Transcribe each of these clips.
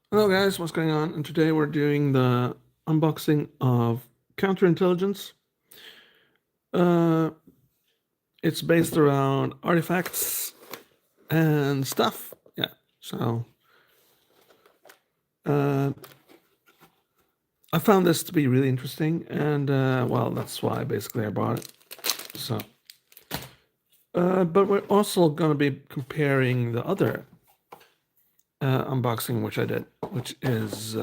Hello guys, what's going on? And today we're doing the unboxing of Counterintelligence. Uh, it's based around artifacts and stuff. Yeah, so uh, I found this to be really interesting, and well, that's why basically I bought it. So, but we're also going to be comparing the other unboxing which I did, which is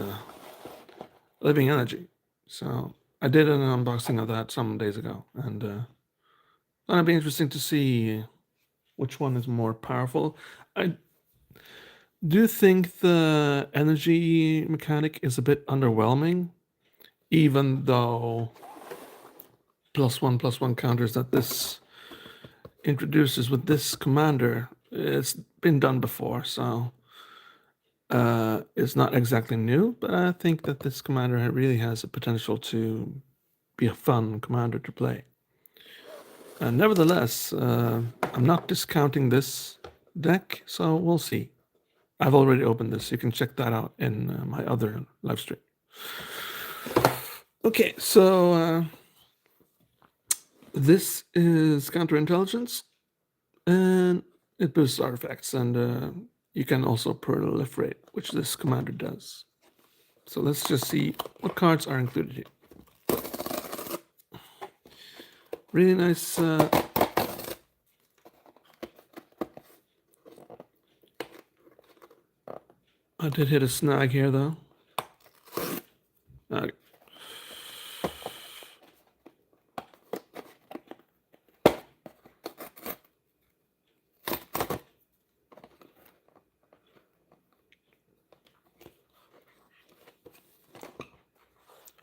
Living Energy. So I did an unboxing of that some days ago, and it'll be interesting to see which one is more powerful. I do think the energy mechanic is a bit underwhelming, even though +1/+1 counters that this introduces with this commander, it's been done before, so it's not exactly new, but I think that this commander really has the potential to be a fun commander to play. Nevertheless, I'm not discounting this deck, so we'll see. I've already opened this. You can check that out in my other live stream. Okay, so this is Counterintelligence, and it boosts artifacts, and you can also proliferate, which this commander does. So let's just see what cards are included here. Really nice. I did hit a snag here, though. Okay.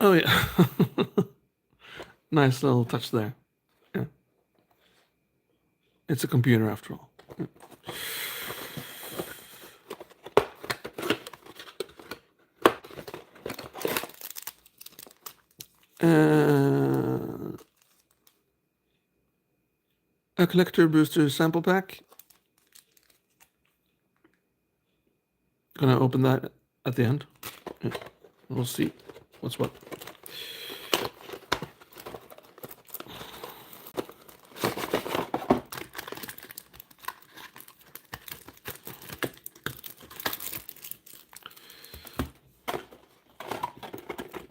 Oh, yeah. Nice little touch there. Yeah. It's a computer after all. Yeah. A collector booster sample pack. Gonna open that at the end. Yeah. We'll see what's what.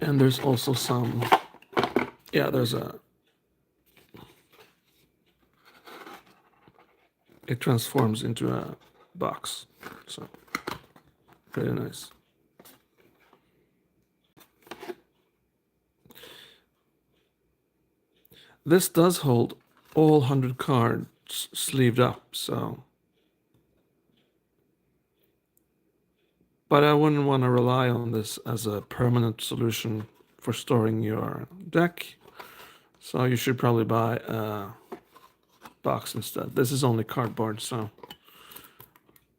And there's also some, yeah, there's a, it transforms into a box. So, pretty nice. This does hold all 100 cards sleeved up, so. But I wouldn't want to rely on this as a permanent solution for storing your deck. So you should probably buy a box instead. This is only cardboard, so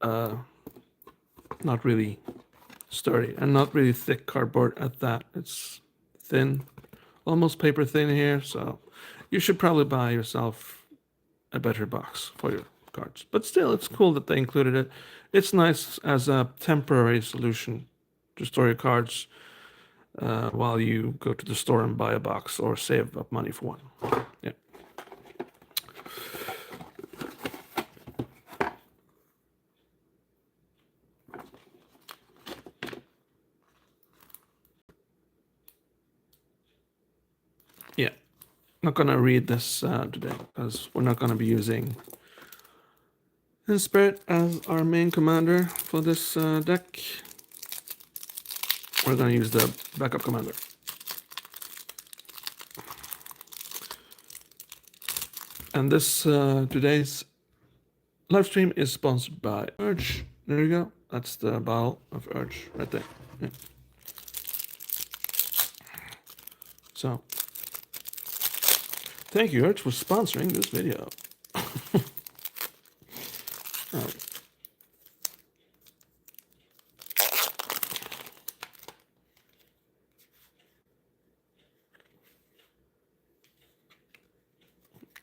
not really sturdy and not really thick cardboard at that. It's thin, almost paper thin here, so you should probably buy yourself a better box for your cards. But still, it's cool that they included it. It's nice as a temporary solution to store your cards while you go to the store and buy a box or save up money for one. Yeah. Yeah. Not gonna read this today because we're not gonna be using Inspirit as our main commander for this deck. We're gonna use the backup commander. And this today's live stream is sponsored by Urge. There you go. That's the bottle of Urge right there. Yeah. So, thank you, Urge, for sponsoring this video.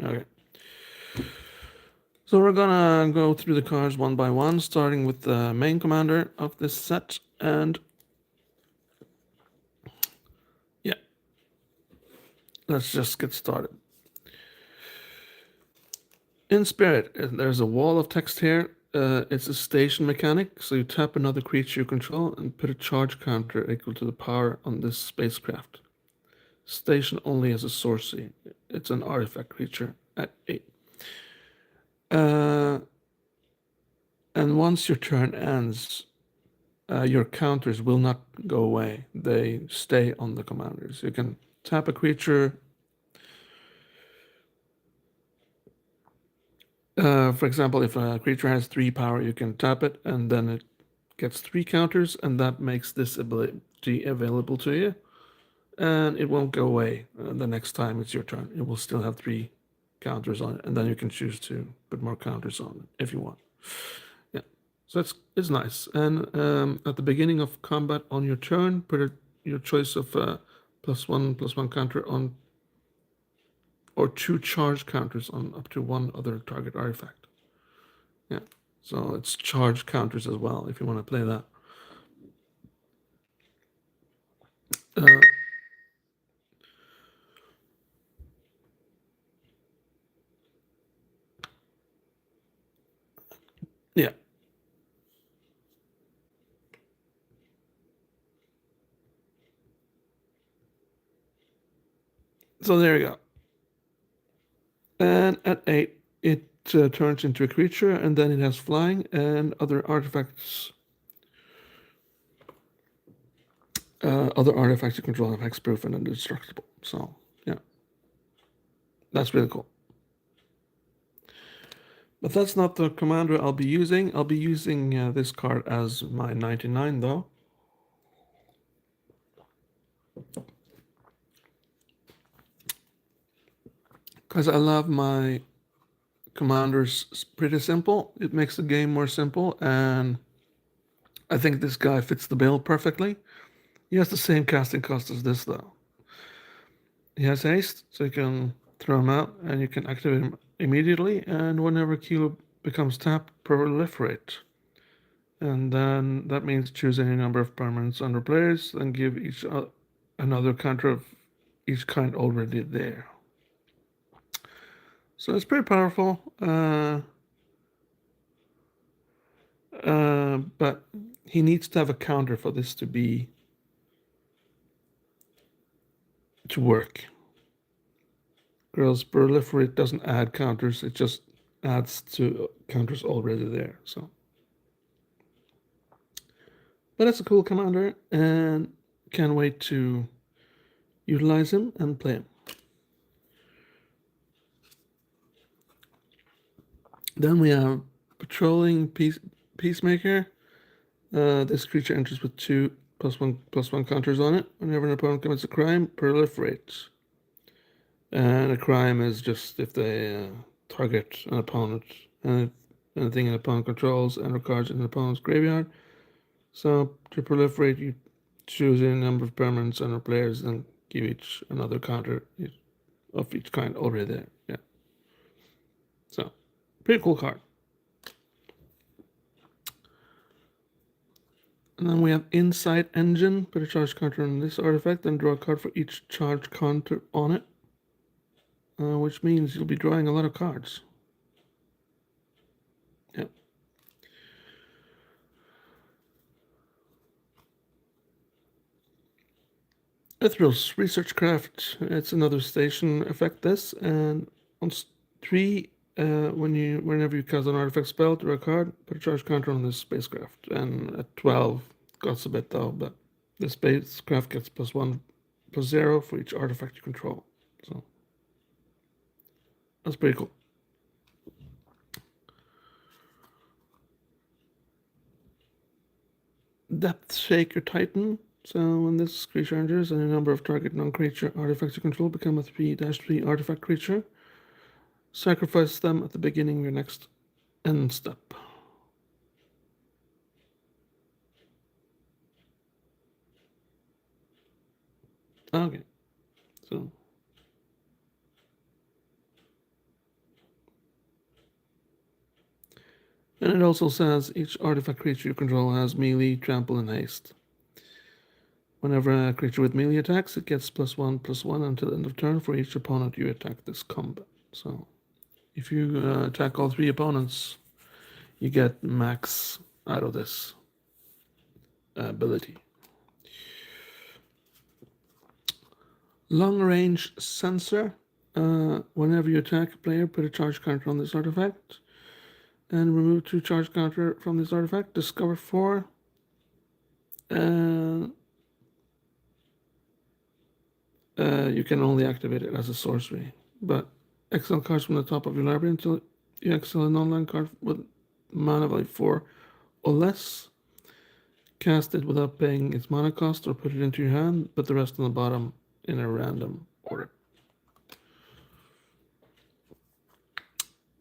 Okay. So we're gonna go through the cards one by one, starting with the main commander of this set, And yeah, let's just get started. In Spirit, there's a wall of text here. It's a station mechanic, so you tap another creature you control and put a charge counter equal to the power on this spacecraft. Station only as a sorcery. It's an artifact creature at 8. And once your turn ends, your counters will not go away. They stay on the commanders. You can tap a creature. For example, if a creature has 3 power, you can tap it, and then it gets 3 counters, and that makes this ability available to you. And it won't go away the next time it's your turn. It will still have 3 counters on it, and then you can choose to put more counters on it if you want. Yeah, so it's nice. And at the beginning of combat on your turn, put your choice of +1/+1 counter on, or 2 charge counters on up to 1 other target artifact. Yeah, so it's charge counters as well if you want to play that. Yeah. So there you go. And at 8, it turns into a creature, and then it has flying and other artifacts. Other artifacts you control have hexproof and indestructible. So yeah, that's really cool. But that's not the commander I'll be using. I'll be using this card as my 99 though. Because I love my commanders pretty simple. It makes the game more simple, and I think this guy fits the bill perfectly. He has the same casting cost as this though. He has haste, so you can throw him out and you can activate him immediately, and whenever Kilo becomes tapped, proliferate. And then that means choose any number of permanents under players and give each another counter of each kind already there. So it's pretty powerful, but he needs to have a counter for this to work. Girls proliferate doesn't add counters; it just adds to counters already there. So, but that's a cool commander, and can't wait to utilize him and play him. Then we have patrolling peacemaker. This creature enters with 2+1/+1 counters on it. Whenever an opponent commits a crime, proliferates. And a crime is just if they target an opponent and anything an opponent controls and cards in an opponent's graveyard. So to proliferate, you choose a number of permanents and players and give each another counter of each kind already there. Yeah. So pretty cool card. And then we have Insight Engine. Put a charge counter on this artifact and draw a card for each charge counter on it. Which means you'll be drawing a lot of cards. Yeah. Ethereal's Researchcraft. It's another station effect. This, and on 3, whenever you cast an artifact spell, draw a card. Put a charge counter on this spacecraft. And at 12, got a bit though, but the spacecraft gets +1/+0 for each artifact you control. So that's pretty cool. Depth Shaker Titan. So when this creature enters, any number of target non-creature artifacts you control become a 3/3 artifact creature. Sacrifice them at the beginning of your next end step. Okay, so And it also says each artifact creature you control has melee, trample, and haste. Whenever a creature with melee attacks, it gets +1/+1 until end of turn for each opponent you attack this combat. So if you attack all 3 opponents, you get max out of this ability. Long range sensor. Whenever you attack a player, put a charge counter on this artifact and remove 2 charge counter from this artifact. Discover 4. And you can only activate it as a sorcery. But exile cards from the top of your library until you exile an online card with mana value 4 or less. Cast it without paying its mana cost or put it into your hand, put the rest on the bottom in a random order.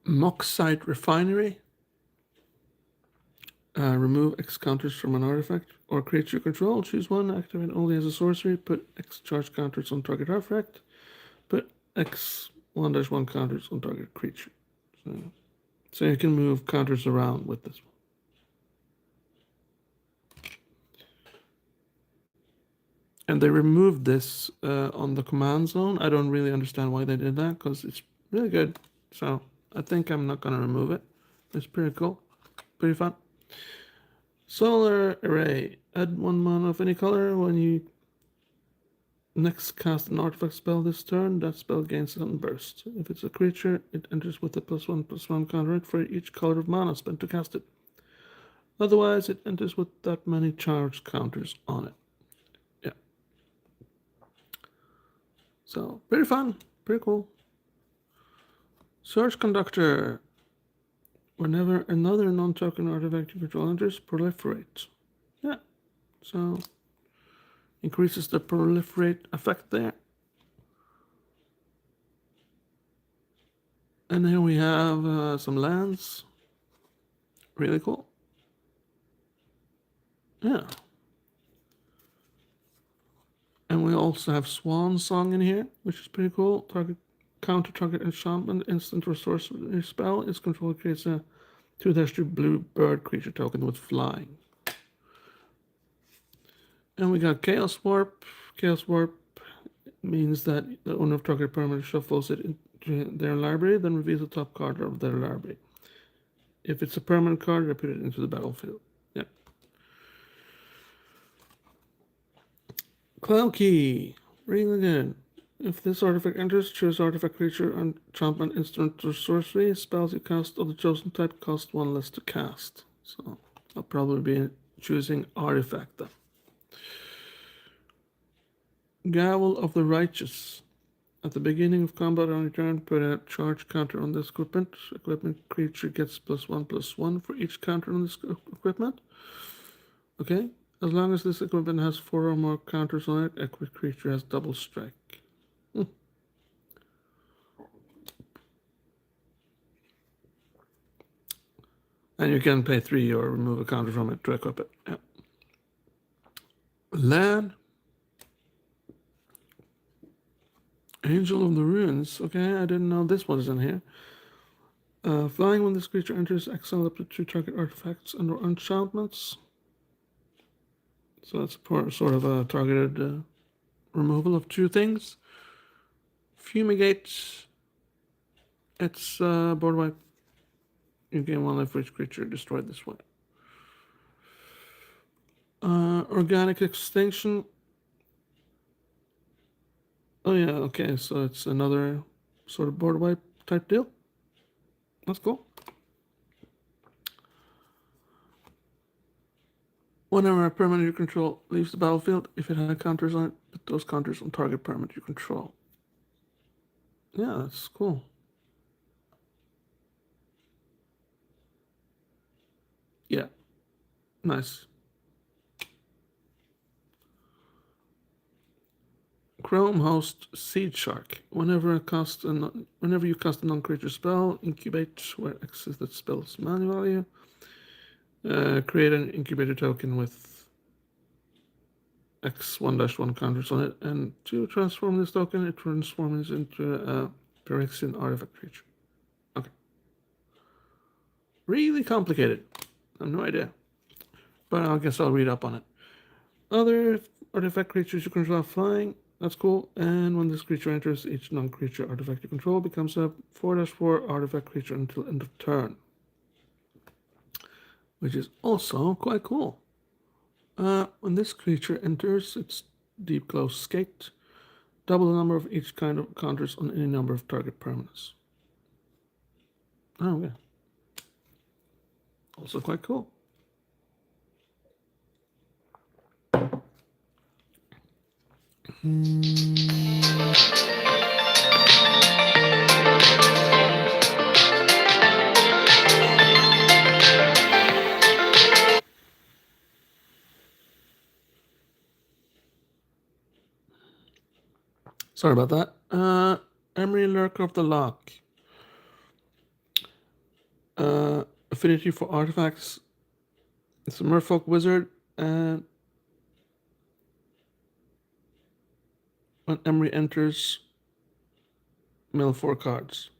Moxite Refinery. Remove X counters from an artifact or creature you control. Choose one, activate only as a sorcery. Put X charge counters on target artifact. Put X 1/1 counters on target creature. So you can move counters around with this one. And they removed this on the command zone. I don't really understand why they did that because it's really good. So I think I'm not going to remove it. It's pretty cool. Pretty fun. Solar Array. Add 1 mana of any color when you next cast an artifact spell this turn. That spell gains Sunburst. If it's a creature, it enters with a +1/+1 counter for each color of mana spent to cast it. Otherwise, it enters with that many charge counters on it. Yeah. So, pretty fun. Pretty cool. Surge Conductor. Whenever another non-token artifact you control enters, proliferate. Yeah. So, increases the proliferate effect there. And here we have some lands. Really cool. Yeah. And we also have Swan Song in here, which is pretty cool. Counter target enchantment, instant or sorcery spell. Its controller creates a 2/2 blue bird creature token with flying. And we got Chaos Warp. Chaos Warp means that the owner of target permanent shuffles it into their library, then reveals the top card of their library. If it's a permanent card, they put it into the battlefield. Yeah. Cloud Key. Really good. If this artifact enters, choose artifact, creature, enchantment, instant, or sorcery. Spells you cast of the chosen type cost 1 less to cast. So I'll probably be choosing artifact then. Gavel of the Righteous. At the beginning of combat on your turn, put a charge counter on this equipment. Equipment creature gets +1/+1 for each counter on this equipment. Okay. As long as this equipment has 4 or more counters on it, equipped creature has double strike. And you can pay 3 or remove a counter from it to equip it. Yeah. Land. Angel of the Ruins. Okay, I didn't know this was in here. Flying when this creature enters, exile up to 2 target artifacts and or enchantments. So that's sort of a targeted removal of 2 things. Fumigate. It's board wipe. You gain 1 life for each creature destroyed this way. Organic Extinction. Oh yeah, okay, so it's another sort of board wipe type deal. That's cool. Whenever a permanent you control leaves the battlefield, if it had counters on it, put those counters on target permanent you control. Yeah, that's cool. Yeah, nice. Chrome Host Seed Shark. Whenever you cast a non-creature spell, incubate where X is that spell's mana value. Create an incubator token with X 1/1 counters on it, and to transform this token, it transforms into a Phyrexian artifact creature. Okay. Really complicated. I have no idea. But I guess I'll read up on it. Other artifact creatures you control are flying. That's cool. And when this creature enters, each non-creature artifact you control becomes a 4/4 artifact creature until end of turn. Which is also quite cool. When this creature enters, it's deep close skate. Double the number of each kind of counters on any number of target permanents. Oh, yeah. Also quite cool. Sorry about that. Emery Lurker of the Lock. Affinity for artifacts. It's a merfolk wizard, and when Emery enters, mill 4 cards.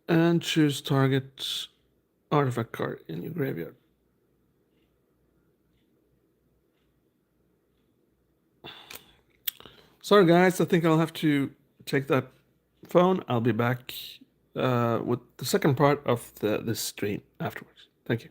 And choose target artifact card in your graveyard. Sorry, guys. I think I'll have to take that phone. I'll be back with the second part of this stream afterwards. Thank you.